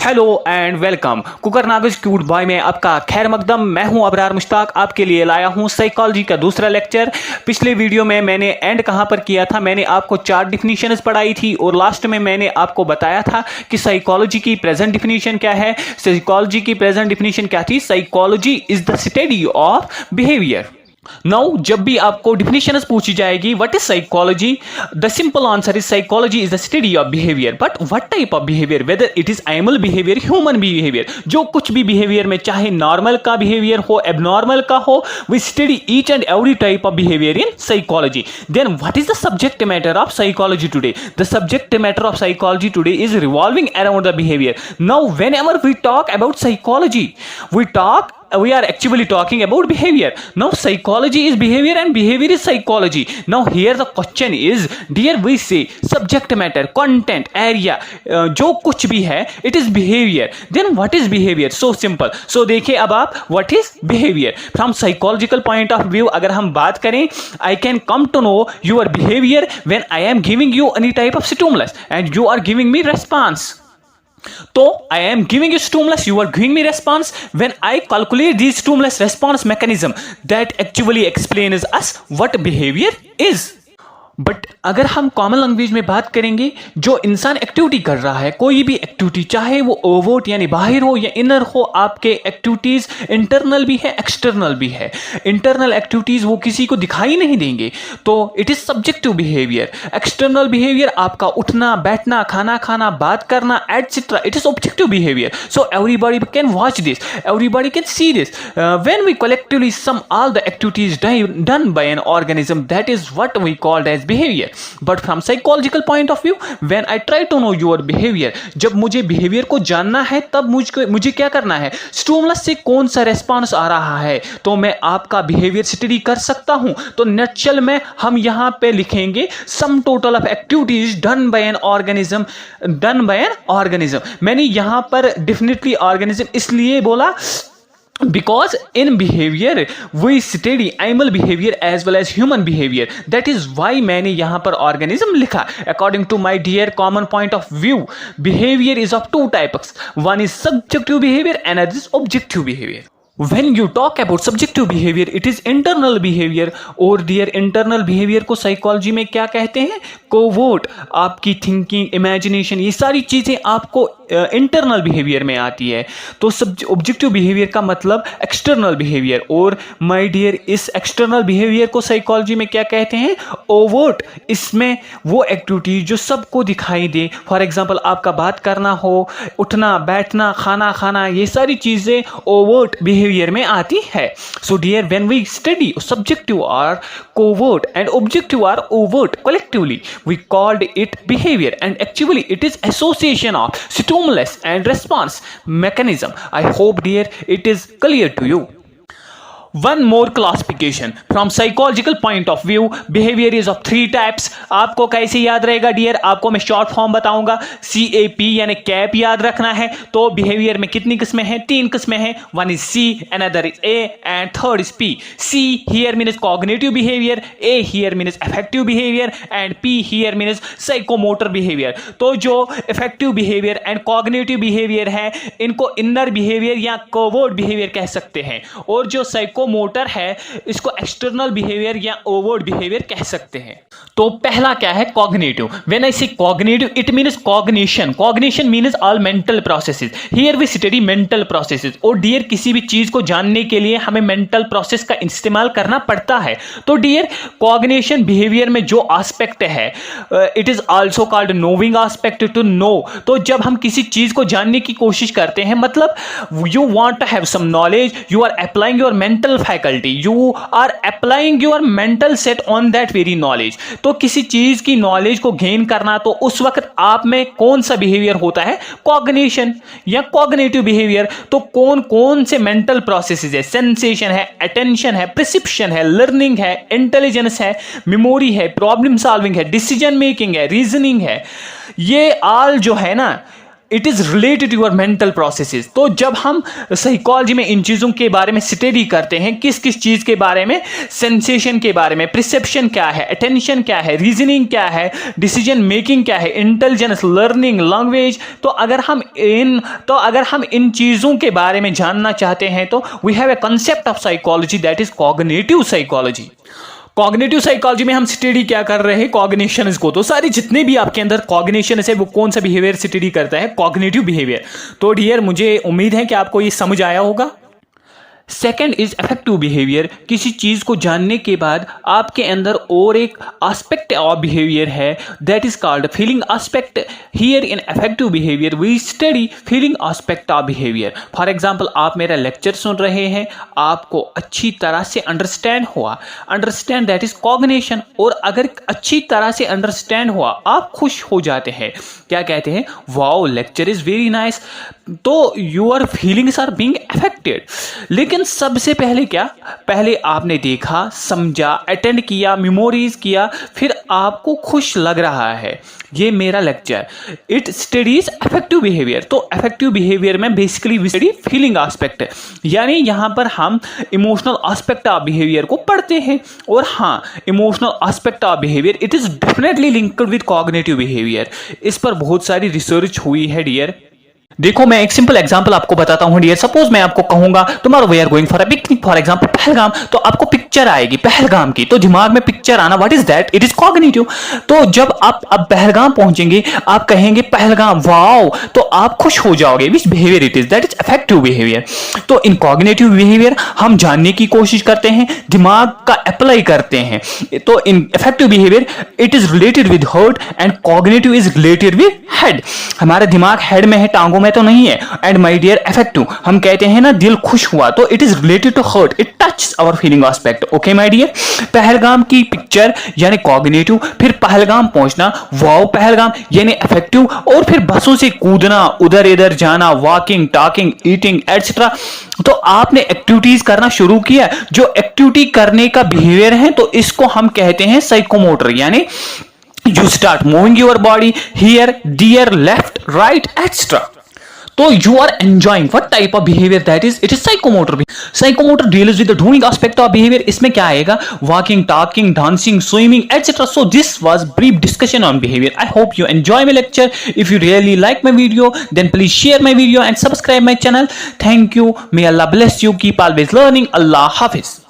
Hello and welcome. कुकर नागज cute boy में आपका खैर मकदम। मैं हूं अबरार मुश्ताक, आपके लिए लाया हूं साइकोलॉजी का दूसरा लेक्चर। पिछले वीडियो में मैंने एंड कहां पर किया था, मैंने आपको 4 डिफिनीशंस पढ़ाई थी और लास्ट में मैंने आपको बताया था कि साइकोलॉजी की प्रेजेंट डिफिनीशन क्या है। साइकोलॉजी की प्रेजेंट डिफिनीशन क्या थी? Psychology is the study of behaviour. Now जब भी आपको डिफिनेशंस पूछी जाएगी what is psychology, the simple answer is psychology is the study of behaviour. But what type of behaviour, whether it is animal behaviour, human behaviour, जो कुछ भी behaviour में, चाहे नॉर्मल का बिहेवियर हो, एबनॉर्मल का हो, we study each and every type of behaviour in psychology. Then what is the subject matter of psychology today? The subject matter of psychology today is revolving around the behaviour. Now whenever we talk about psychology, we are actually talking about behavior. Now psychology is behavior and behavior is psychology. Now here the question is, dear, we say subject matter, content, area, जो कुछ भी है it is behavior. Then what is behavior? So simple. So देखिए अब आप what is behavior from psychological point of view अगर हम बात करें, I can come to know your behavior when I am giving you any type of stimulus and you are giving me response. तो I am giving you stimulus, you are giving me response. When I calculate these stimulus response mechanism, that actually explains us what behavior is. But अगर हम common language में बात करेंगे, जो इंसान activity कर रहा है, कोई भी एक्टिविटी, चाहे वो ओवरट यानी बाहर हो या इनर हो, आपके एक्टिविटीज इंटरनल भी है, एक्सटर्नल भी है। इंटरनल एक्टिविटीज वो किसी को दिखाई नहीं देंगे, तो it is subjective behaviour. External behaviour आपका उठना, बैठना, खाना खाना, बात करना, etcetera, it is objective behaviour. So everybody can watch this, everybody can see this. When we collectively sum all the activities done by an organism, that is what we called as behavior. But from psychological point of view, when I try to know your behavior, जब मुझे behavior को जानना है, तब मुझे क्या करना है? स्टिमुलस से कौन सा रेस्पॉन्स आ रहा है, तो मैं आपका बिहेवियर स्टडी कर सकता हूं। तो नटशल में हम यहां पे लिखेंगे sum total of activities done by an organism, done by an organism. मैंने यहां पर डेफिनेटली ऑर्गेनिज्म इसलिए बोला because in behavior we study animal behavior as well as human behavior. That is why मैंने यहाँ पर organism लिखा। According to my dear common point of view, behavior is of 2 types. One is subjective behavior and another is objective behavior. When you talk about subjective behavior, it is internal behavior. और dear internal behavior को psychology में क्या कहते हैं? Covert, आपकी thinking, imagination, ये सारी चीज़ें आपको इंटरनल बिहेवियर में आती है। तो ऑब्जेक्टिव बिहेवियर का मतलब एक्सटर्नल बिहेवियर। और माय डियर, इस एक्सटर्नल बिहेवियर को साइकोलॉजी में क्या कहते हैं? ओवर्ट। इसमें वो एक्टिविटी जो सबको दिखाई दे, फॉर एग्जांपल आपका बात करना हो, उठना, बैठना, खाना खाना, ये सारी चीज़ें ओवर्ट बिहेवियर में आती है। So dear, when we study subjective or covert and objective are overt collectively, we called it behavior, and actually it is association of stimulus and response mechanism. I hope dear it is clear to you. One more classification from psychological point of view, behavior is of 3 types. आपको कैसे याद रहेगा dear? आपको मैं short form बताऊंगा। CAP यानी cap याद रखना है। तो बिहेवियर में कितनी किस्में हैं? 3 किस्में हैं। One is C, another is A, and third is P. C here means cognitive behavior, A here means affective behavior, and P here means psychomotor behavior. तो जो affective behavior and cognitive behavior है, इनको inner behavior या covert behavior कह सकते हैं। और जो मोटर है, इसको एक्सटर्नल बिहेवियर या ओवर्ट बिहेवियर कह सकते हैं। तो पहला क्या है? Cognitive. When I say cognitive, it means cognition. Cognition means all mental processes. Here we study mental processes. और डियर, किसी भी चीज को जानने के लिए हमें मेंटल प्रोसेस का इस्तेमाल करना पड़ता है। तो डियर, कॉग्निशन बिहेवियर में जो एस्पेक्ट है, it is also called knowing aspect, to know. तो जब हम किसी चीज को जानने की कोशिश करते हैं, मतलब you want to have some knowledge, you are applying your mental faculty, you are applying your mental set on that very knowledge. तो किसी चीज की नॉलेज को गेन करना, तो उस वक्त आप में कौन सा बिहेवियर होता है? कॉग्निशन या कॉग्निटिव बिहेवियर। तो कौन कौन से मेंटल प्रोसेसेस है? सेंसेशन है, अटेंशन है, परसेप्शन है, लर्निंग है, इंटेलिजेंस है, मेमोरी है, प्रॉब्लम सॉल्विंग है, डिसीजन मेकिंग है, रीजनिंग है। ये ऑल जो है ना, it is related your mental processes. तो जब हम साइकोलॉजी में इन चीज़ों के बारे में स्टडी करते हैं, किस किस चीज़ के बारे में, सेंसेशन के बारे में, परसेप्शन क्या है, अटेंशन क्या है, रीजनिंग क्या है, डिसीजन मेकिंग क्या है, इंटेलिजेंस, लर्निंग, लैंग्वेज, तो अगर हम इन चीज़ों के बारे में जानना चाहते हैं तो we have a concept of psychology that is cognitive psychology. Cognitive psychology में हम स्टडी क्या कर रहे हैं, कॉग्निशंस को। तो सारे जितने भी आपके अंदर कॉग्निशन है वो कौन सा बिहेवियर स्टडी करता है, कॉग्निटिव बिहेवियर। तो डियर मुझे उम्मीद है कि आपको ये समझ आया होगा। Second is affective behaviour. किसी चीज को जानने के बाद आपके अंदर और एक एस्पेक्ट ऑफ बिहेवियर है that is called feeling aspect. Here in affective behaviour we study feeling aspect of behaviour. For example आप मेरा लेक्चर सुन रहे हैं, आपको अच्छी तरह से अंडरस्टैंड हुआ, अंडरस्टैंड दैट इज कॉग्निशन। और अगर अच्छी तरह से अंडरस्टैंड हुआ, आप खुश हो जाते हैं, क्या कहते हैं, wow lecture is very nice. तो your feelings are being affected. लेकिन सबसे पहले क्या, पहले आपने देखा, समझा, अटेंड किया, मेमोरीज किया, फिर आपको खुश लग रहा है ये मेरा lecture. It studies affective behaviour. तो अफेक्टिव बिहेवियर में basically we study feeling aspect, यानी यहां पर हम इमोशनल एस्पेक्ट ऑफ बिहेवियर को पढ़ते हैं। और हाँ, emotional aspect of behaviour it is definitely linked with cognitive behaviour. इस पर बहुत सारी रिसर्च हुई है डियर। देखो मैं एक सिंपल एग्जांपल आपको बताता हूं डियर। सपोज मैं आपको कहूंगा tomorrow we are going for a picnic, for example Pahalgam. तो आपको पिक्चर आएगी पहलगाम की, तो दिमाग में पिक्चर आना, what is that, it is cognitive. तो जब आप अब पहलगाम पहुंचेंगे, आप कहेंगे पहलगाम वाओ, तो आप खुश हो जाओगे। Which behaviour it is, that is affective behaviour. तो इन कॉग्निटिव बिहेवियर हम जानने की कोशिश करते हैं, दिमाग का अप्लाई करते हैं। तो इन affective behaviour it is related with heart and cognitive is related with head. हमारा दिमाग हेड में है, टांगों में तो नहीं है। एंड माय डियर अफेक्टिव, हम कहते हैं ना दिल खुश हुआ, तो it is related to heart, it touch our feeling aspect. Okay my dear, Pahalgam की पिक्चर यानी कॉग्निटिव, फिर पहलगाम पहुंचना, वाओ पहलगाम यानी अफेक्टिव, और फिर बसों से कूदना, उधर इधर जाना, वॉकिंग, टॉकिंग, ईटिंग एटसेट्रा। तो आपने एक्टिविटीज करना शुरू किया, जो एक्टिविटी करने का बिहेवियर है, तो इसको हम कहते हैं साइकोमोटर, यानी you start moving your body here, there, left, right, etc. So you are enjoying what type of behavior that is, it is psychomotor. Psychomotor deals with the doing aspect of behavior. इसमें क्या आएगा, walking, talking, dancing, swimming, etc. So this was brief discussion on behavior. I hope you enjoy my lecture. If you really like my video, then please share my video and subscribe my channel. Thank you. May Allah bless you. Keep always learning. Allah Hafiz.